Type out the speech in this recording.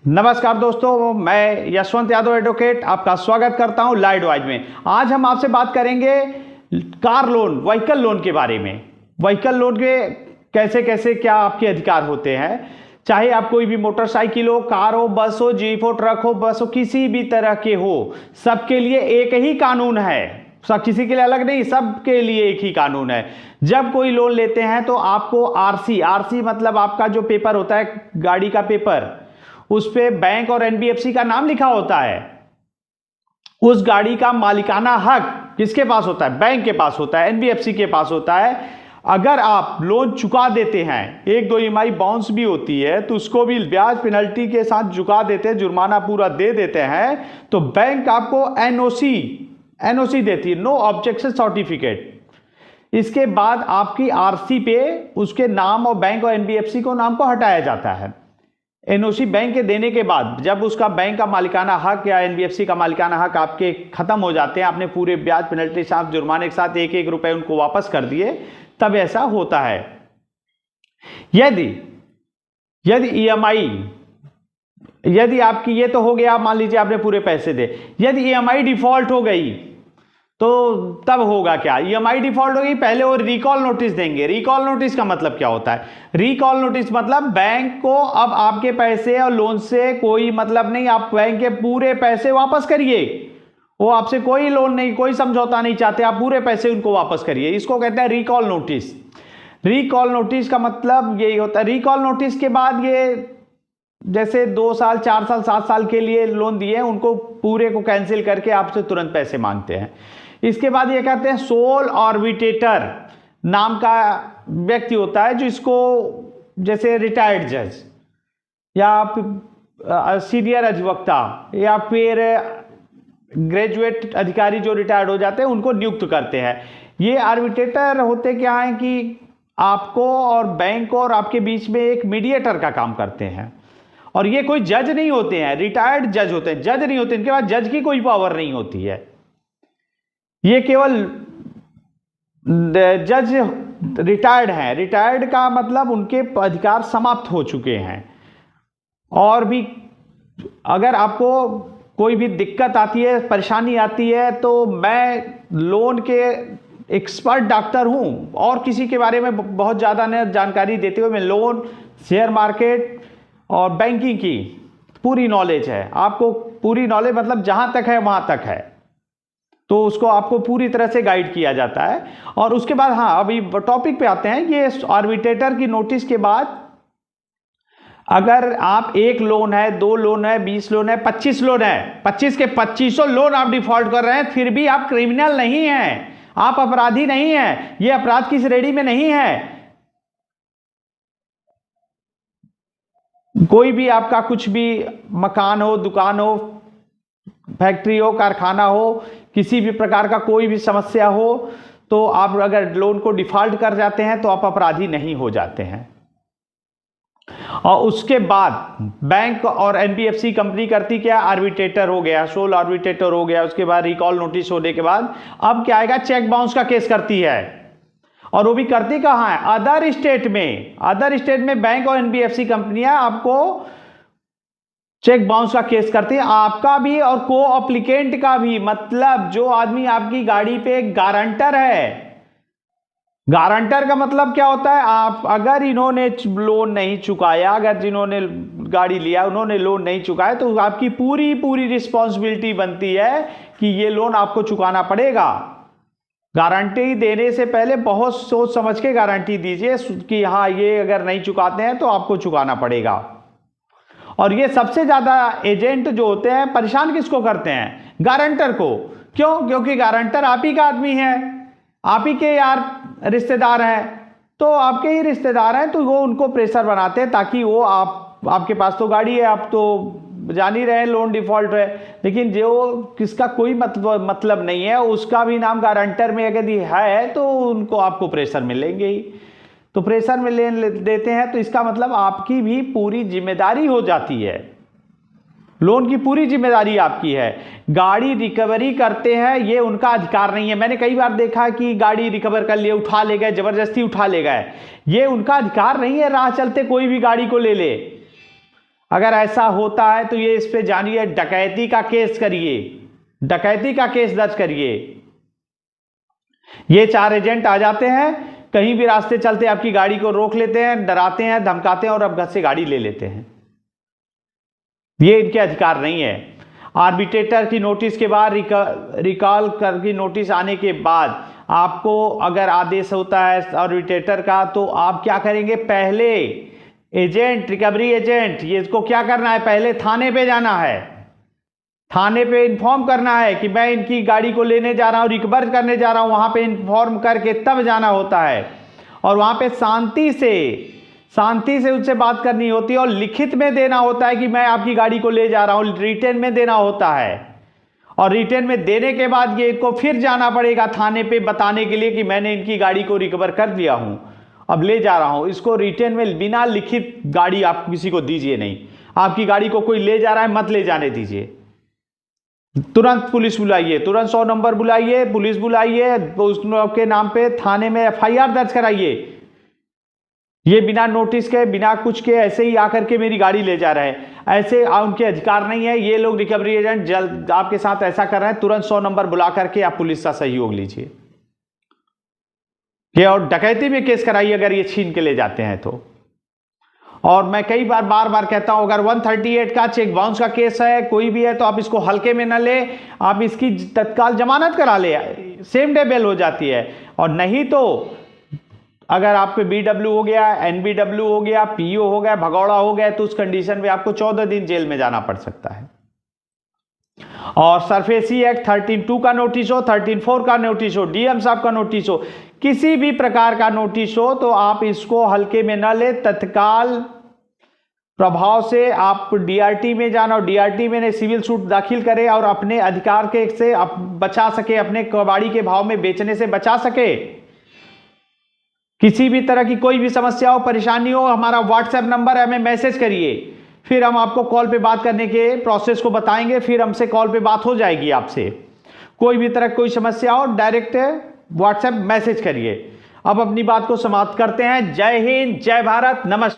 नमस्कार दोस्तों, मैं यशवंत यादव एडवोकेट आपका स्वागत करता हूं लॉ एडवाइज में। आज हम आपसे बात करेंगे कार लोन, व्हीकल लोन के बारे में। व्हीकल लोन के कैसे कैसे क्या आपके अधिकार होते हैं। चाहे आप कोई भी मोटरसाइकिल हो, कार हो, बस हो, जीप हो, ट्रक हो, बस हो, किसी भी तरह के हो, सबके लिए एक ही कानून है। सब किसी के लिए अलग नहीं, सबके लिए एक ही कानून है। जब कोई लोन लेते हैं तो आपको आरसी मतलब आपका जो पेपर होता है, गाड़ी का पेपर, उस पे बैंक और एनबीएफसी का नाम लिखा होता है। उस गाड़ी का मालिकाना हक किसके पास होता है? बैंक के पास होता है, एनबीएफसी के पास होता है। अगर आप लोन चुका देते हैं, एक दो ईएमआई बाउंस भी होती है तो उसको भी ब्याज पेनल्टी के साथ चुका देते हैं, जुर्माना पूरा दे देते हैं, तो बैंक आपको एनओसी देती है, नो ऑब्जेक्शन सर्टिफिकेट। इसके बाद आपकी आरसी पे उसके नाम और बैंक और एनबीएफसी को नाम को हटाया जाता है। एनओसी बैंक के देने के बाद जब उसका बैंक का मालिकाना हक या एनबीएफसी का मालिकाना हक आपके खत्म हो जाते हैं, आपने पूरे ब्याज पेनल्टी के साथ जुर्माने के साथ एक एक रुपए उनको वापस कर दिए, तब ऐसा होता है। यदि ईएमआई, यदि आपकी, ये तो हो गया, मान लीजिए आपने पूरे पैसे दे, यदि ईएमआई डिफॉल्ट हो गई तो तब होगा क्या? ईएमआई डिफॉल्ट होगी, पहले वो रिकॉल नोटिस देंगे। रिकॉल नोटिस का मतलब क्या होता है? रिकॉल नोटिस मतलब बैंक को अब आपके पैसे और लोन से कोई मतलब नहीं, आप बैंक के पूरे पैसे वापस करिए। वो आपसे कोई लोन नहीं, कोई समझौता नहीं चाहते, आप पूरे पैसे उनको वापस करिए। इसको कहते हैं रिकॉल नोटिस। रिकॉल नोटिस का मतलब यही होता है। रिकॉल नोटिस के बाद ये जैसे 2 साल, 4 साल, 7 साल के लिए लोन दिए, उनको पूरे को कैंसिल करके आपसे तुरंत पैसे मांगते हैं। इसके बाद ये कहते हैं सोल आर्बिट्रेटर नाम का व्यक्ति होता है, जो इसको जैसे रिटायर्ड जज या सीनियर अधिवक्ता या फिर ग्रेजुएट अधिकारी जो रिटायर्ड हो जाते हैं, उनको नियुक्त करते हैं। ये आर्बिट्रेटर होते क्या हैं कि आपको और बैंक और आपके बीच में एक मीडिएटर का काम करते हैं। और ये कोई जज नहीं होते हैं, रिटायर्ड जज होते हैं, जज नहीं होते, इनके पास जज की कोई पावर नहीं होती है। ये केवल जज रिटायर्ड हैं। रिटायर्ड का मतलब उनके अधिकार समाप्त हो चुके हैं। और भी अगर आपको कोई भी दिक्कत आती है, परेशानी आती है, तो मैं लोन के एक्सपर्ट डॉक्टर हूं और किसी के बारे में बहुत ज़्यादा न जानकारी देते हुए, मैं लोन, शेयर मार्केट और बैंकिंग की पूरी नॉलेज है। आपको पूरी नॉलेज मतलब जहां तक है वहां तक है, तो उसको आपको पूरी तरह से गाइड किया जाता है। और उसके बाद हाँ, अभी टॉपिक पे आते हैं। ये आर्बिट्रेटर की नोटिस के बाद अगर आप 1 लोन है, 2 लोन है, 20 लोन है, 25 लोन है, 25 के 2500 लोन आप डिफॉल्ट कर रहे हैं, फिर भी आप क्रिमिनल नहीं हैं, आप अपराधी नहीं हैं। ये अपराध की श्रेणी में नहीं है। कोई भी आपका कुछ भी मकान हो, दुकान हो, फैक्ट्री हो, कारखाना हो, किसी भी प्रकार का कोई भी समस्या हो, तो आप अगर लोन को डिफॉल्ट कर जाते हैं तो आप अपराधी नहीं हो जाते हैं। और उसके बाद बैंक और एनबीएफसी कंपनी करती क्या? आर्बिट्रेटर हो गया, सोल आर्बिट्रेटर हो गया, उसके बाद रिकॉल नोटिस होने के बाद अब क्या आएगा? चेक बाउंस का केस करती है। और वो भी करती कहां है? अदर स्टेट में। अदर स्टेट में बैंक और एनबीएफसी कंपनियां आपको चेक बाउंस का केस करती है, आपका भी और को अप्लीकेंट का भी। मतलब जो आदमी आपकी गाड़ी पे गारंटर है, गारंटर का मतलब क्या होता है? आप अगर इन्होंने लोन नहीं चुकाया, अगर जिन्होंने गाड़ी लिया उन्होंने लोन नहीं चुकाया, तो आपकी पूरी रिस्पॉन्सिबिलिटी बनती है कि ये लोन आपको चुकाना पड़ेगा। गारंटी देने से पहले बहुत सोच समझ के गारंटी दीजिए कि हाँ, ये अगर नहीं चुकाते हैं तो आपको चुकाना पड़ेगा। और ये सबसे ज्यादा एजेंट जो होते हैं परेशान किसको करते हैं? गारंटर को। क्यों? क्योंकि गारंटर आप ही का आदमी है, आप ही के यार रिश्तेदार हैं, तो आपके ही रिश्तेदार हैं, तो वो उनको प्रेशर बनाते हैं ताकि वो आपके पास तो गाड़ी है, आप तो जान ही रहे हैं लोन डिफॉल्ट है, लेकिन जो किसका कोई मतलब नहीं है, उसका भी नाम गारंटर में अगर है तो उनको आपको प्रेशर मिलेंगे ही। तो प्रेशर में ले देते हैं, तो इसका मतलब आपकी भी पूरी जिम्मेदारी हो जाती है। लोन की पूरी जिम्मेदारी आपकी है। गाड़ी रिकवरी करते हैं, ये उनका अधिकार नहीं है। मैंने कई बार देखा कि गाड़ी रिकवर कर लिए, उठा ले गए, जबरदस्ती उठा ले गए। ये उनका अधिकार नहीं है, राह चलते कोई भी गाड़ी को ले ले। अगर ऐसा होता है तो ये इस पे जानिए, डकैती का केस करिए, डकैती का केस दर्ज करिए। ये 4 एजेंट आ जाते हैं, कहीं भी रास्ते चलते आपकी गाड़ी को रोक लेते हैं, डराते हैं, धमकाते हैं और अब घर से गाड़ी ले लेते हैं। ये इनके अधिकार नहीं है। आर्बिट्रेटर की नोटिस के बाद, रिकॉल कर की नोटिस आने के बाद आपको अगर आदेश होता है आर्बिट्रेटर का, तो आप क्या करेंगे, पहले एजेंट, रिकवरी एजेंट, ये इसको क्या करना है, पहले थाने पे जाना है, थाने पे इन्फॉर्म करना है कि मैं इनकी गाड़ी को लेने जा रहा हूं, रिकवर करने जा रहा हूं। वहां पे इन्फॉर्म करके तब जाना होता है और वहां पे शांति से उनसे बात करनी होती है और लिखित में देना होता है कि मैं आपकी गाड़ी को ले जा रहा हूं, रिटर्न में देना होता है। और रिटर्न में देने के बाद ये इनको फिर जाना पड़ेगा थाने पे बताने के लिए कि मैंने इनकी गाड़ी को रिकवर कर दिया हूं, अब ले जा रहा हूं। इसको रिटर्न में बिना लिखित गाड़ी आप किसी को दीजिए नहीं। आपकी गाड़ी को कोई ले जा रहा है, मत ले जाने दीजिए। तुरंत पुलिस बुलाइए, तुरंत 100 नंबर बुलाइए, पुलिस बुलाइए, उसके नाम पे थाने में FIR दर्ज कराइए। ये बिना नोटिस के, बिना कुछ के ऐसे ही आकर के मेरी गाड़ी ले जा रहे हैं, ऐसे उनके अधिकार नहीं है। ये लोग रिकवरी एजेंट जल्द आपके साथ ऐसा कर रहे हैं, तुरंत 100 नंबर बुला करके आप पुलिस का सहयोग लीजिए। ये और डकैती में केस कराइए अगर ये छीन के ले जाते हैं तो। और मैं कई बार बार कहता हूं, अगर 138 का चेक बाउंस का केस है, कोई भी है, तो आप इसको हल्के में न ले, आप इसकी तत्काल जमानत करा ले, सेम डे बेल हो जाती है। और नहीं तो अगर आप पे BW हो गया, NBW हो गया, PO हो गया, भगौड़ा हो गया, तो उस कंडीशन में आपको 14 दिन जेल में जाना पड़ सकता है। और सरफेसी एक्ट 13(2) का नोटिस हो, 13(4) का नोटिस हो, DM साहब का नोटिस हो, किसी भी प्रकार का नोटिस हो, तो आप इसको हल्के में न ले, तत्काल प्रभाव से आप DRT में जाना और DRT में सिविल सूट दाखिल करें और अपने अधिकार के से बचा सके, अपने कबाड़ी के भाव में बेचने से बचा सके। किसी भी तरह की कोई भी समस्या हो, परेशानी हो, हमारा WhatsApp नंबर है, हमें मैसेज करिए, फिर हम आपको कॉल पे बात करने के प्रोसेस को बताएंगे, फिर हमसे कॉल पे बात हो जाएगी आपसे। कोई भी तरह कोई समस्या हो, डायरेक्ट WhatsApp मैसेज करिए। अब अपनी बात को समाप्त करते हैं। जय हिंद, जय भारत, नमस्कार।